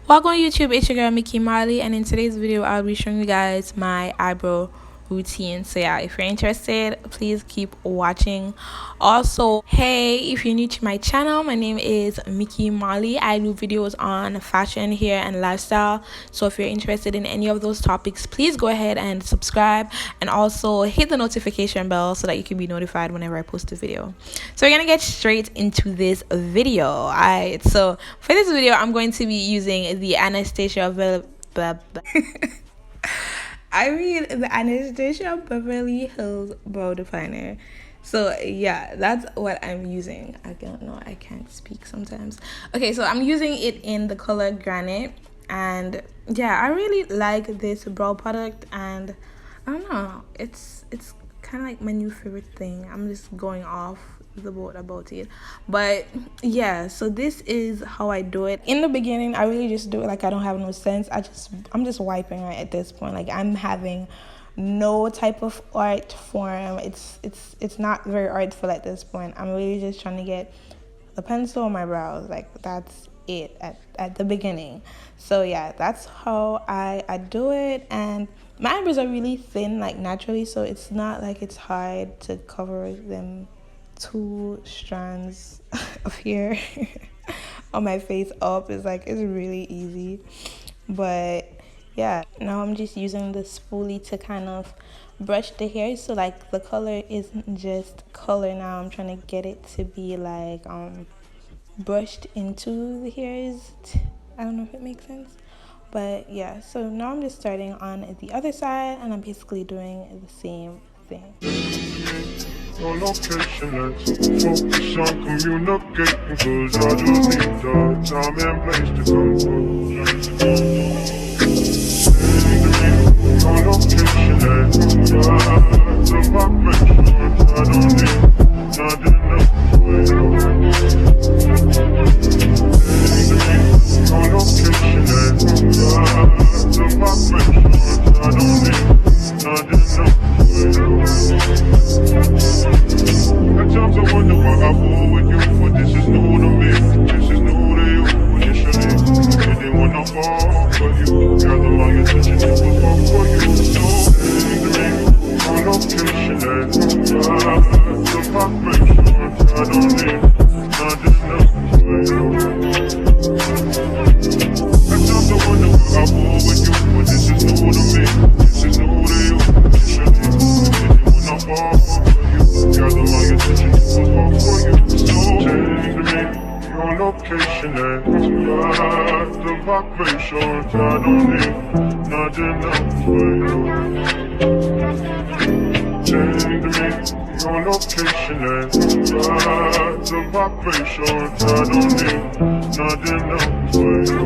Welcome to YouTube, it's your girl Mickey Marley, and in today's video I'll be showing you guys my eyebrow routine. So yeah, if you're interested, please keep watching. Also, hey, if you're new to my channel, my name is Mickey Marley. I do videos on fashion, hair, and lifestyle. So if you're interested in any of those topics, please go ahead and subscribe, and also hit the notification bell so that you can be notified whenever I post a video. So we're gonna get straight into this video. Alright, so for this video I'm going to be using the Anastasia Beverly Hills Brow Definer. So yeah, that's what I'm using. I don't know, I can't speak sometimes. Okay, so I'm using it in the color Granite, and yeah, I really like this brow product, and I don't know, it's kind of like my new favorite thing. I'm just going off the boat about it, but yeah, so this is how I do it. In the beginning I really just do it like I don't have no sense. I'm just wiping right at this point. Like, I'm having no type of art form. It's not very artful at this point. I'm really just trying to get the pencil on my brows. Like, that's it at the beginning. So yeah, that's how I do it. And my eyebrows are really thin, like naturally, so it's not like it's hard to cover them two strands of hair on my face up. It's really easy. But yeah, now I'm just using the spoolie to kind of brush the hair, so like the color isn't just color. Now I'm trying to get it to be like brushed into the hairs. I don't know if it makes sense, but yeah. So now I'm just starting on the other side, and I'm basically doing the same thing. No location, let's focus on communicating, cause I just need the time and place to come through. No location, let's the vibration, I don't need nothing else. No location, let's the vibration, I don't need nothing else. At times I wonder why I fool with you, but this is new to me. This is new to you, initially. Didn't wanna fall for you. Gather my attention, it was all for you. So, on location, and the vibration, I don't need nothing else for you. At times I wonder why I fool with you, but this is new to me. This is new to you, initially. Didn't wanna fall for you. Gather my attention, it was all for you. So change me your location and the vibration. I don't need nothing else for you. Change me your location and the vibration. I don't need nothing else for you.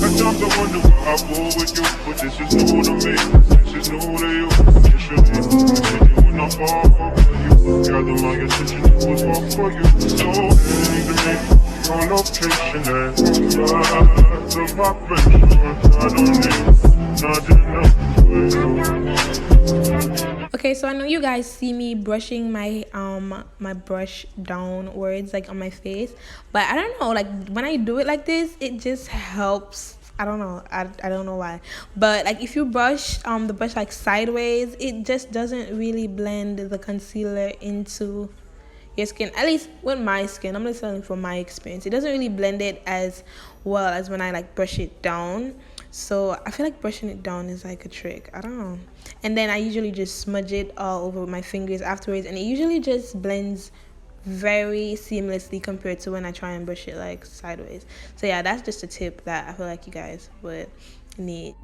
At times I wonder why I fool with you, but this is new to me. This is new to you. Initially, when I fall for you, gather my attention, it was all for you. So, your location and the vibration, I don't need nothing else for you. Okay, so I know you guys see me brushing my my brush downwards, like on my face, but I don't know, like when I do it like this, it just helps. I don't know, I don't know why, but like if you brush the brush like sideways, it just doesn't really blend the concealer into your skin. At least with my skin, I'm just telling you from my experience, it doesn't really blend it as well as when I like brush it down. So I feel like brushing it down is like a trick. I don't know. And then I usually just smudge it all over my fingers afterwards, and it usually just blends very seamlessly compared to when I try and brush it like sideways. So yeah, that's just a tip that I feel like you guys would need.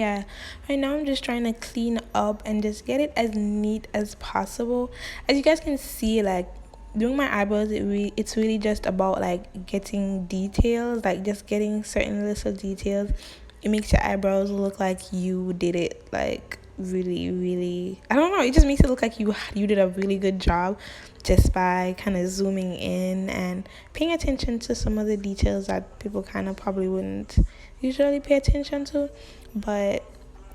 yeah, right now I'm just trying to clean up and just get it as neat as possible. As you guys can see, like doing my eyebrows, it's really just about like getting details, like just getting certain little details. It makes your eyebrows look like you did it like really, really, I don't know, it just makes it look like you did a really good job just by kind of zooming in and paying attention to some of the details that people kind of probably wouldn't usually pay attention to. But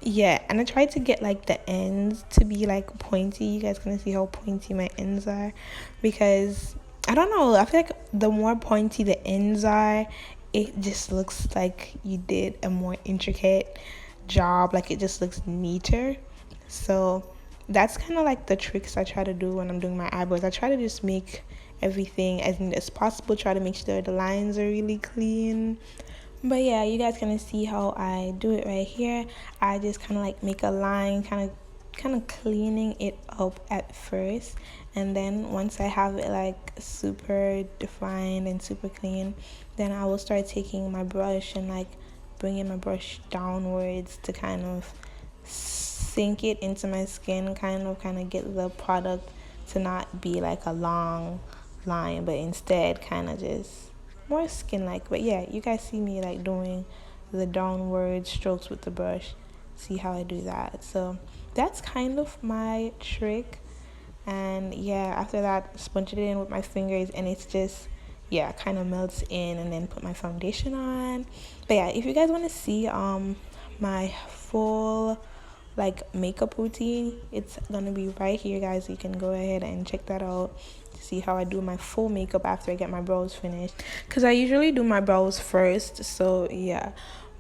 yeah, and I tried to get like the ends to be like pointy. You guys gonna see how pointy my ends are, because I don't know, I feel like the more pointy the ends are, it just looks like you did a more intricate job, like it just looks neater. So that's kind of like the tricks I try to do when I'm doing my eyebrows. I try to just make everything as neat as possible, try to make sure the lines are really clean. But yeah, you guys gonna see how I do it right here. I just kind of like make a line, kind of cleaning it up at first, and then once I have it like super defined and super clean, then I will start taking my brush and like bringing my brush downwards to kind of sink it into my skin, kind of get the product to not be like a long line, but instead kind of just more skin like. But yeah, you guys see me like doing the downward strokes with the brush. See how I do that? So that's kind of my trick. And yeah, after that, sponge it in with my fingers, and it's just, yeah, kind of melts in, and then put my foundation on. But yeah, if you guys want to see my full like makeup routine, it's gonna be right here, guys. You can go ahead and check that out to see how I do my full makeup after I get my brows finished, because I usually do my brows first. So yeah,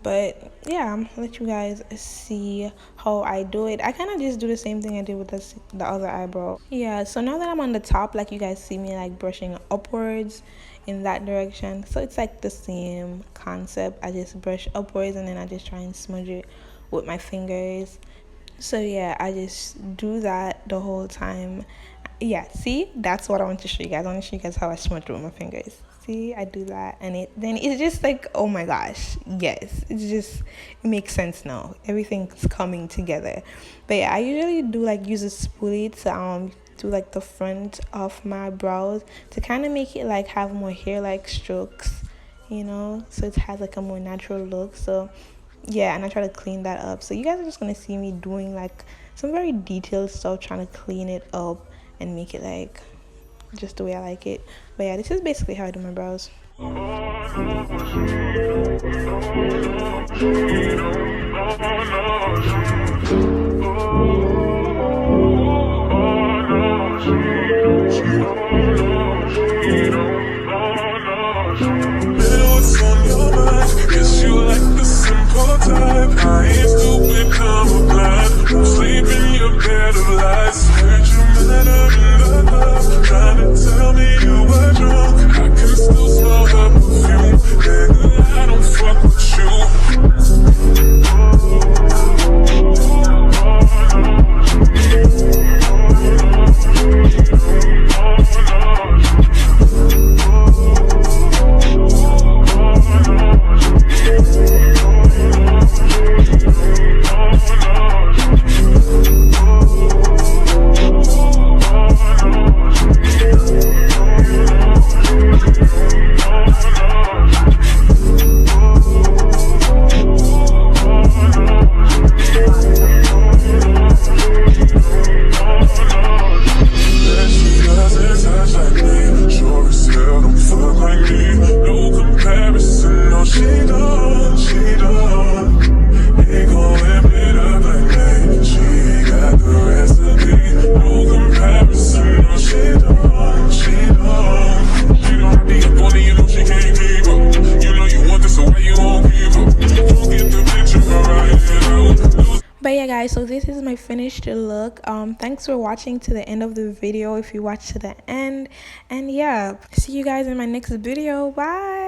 but yeah, I'm gonna let you guys see how I do it. I kind of just do the same thing I did with the other eyebrow. Yeah, so now that I'm on the top, like you guys see me like brushing upwards in that direction, so it's like the same concept. I just brush upwards, and then I just try and smudge it with my fingers. So yeah, I just do that the whole time. Yeah, see, that's what I want to show you guys. I want to show you guys how I smudge with my fingers. See, I do that, and it's just like, oh my gosh, yes, it makes sense now. Everything's coming together. But yeah, I usually do like use a spoolie to do like the front of my brows to kind of make it like have more hair like strokes, so it has like a more natural look. So yeah, and I try to clean that up. So you guys are just gonna see me doing like some very detailed stuff, trying to clean it up and make it like just the way I like it. But yeah, this is basically how I do my brows. I ain't stupid, come blind. Won't sleep in your bed of lies. Heard you met her in the club, trying to tell me you were drunk. I can still smell her perfume. Nigga, I don't fuck with you. But yeah, guys, so this is my finished look. Thanks for watching to the end of the video if you watched to the end. And yeah, see you guys in my next video. Bye.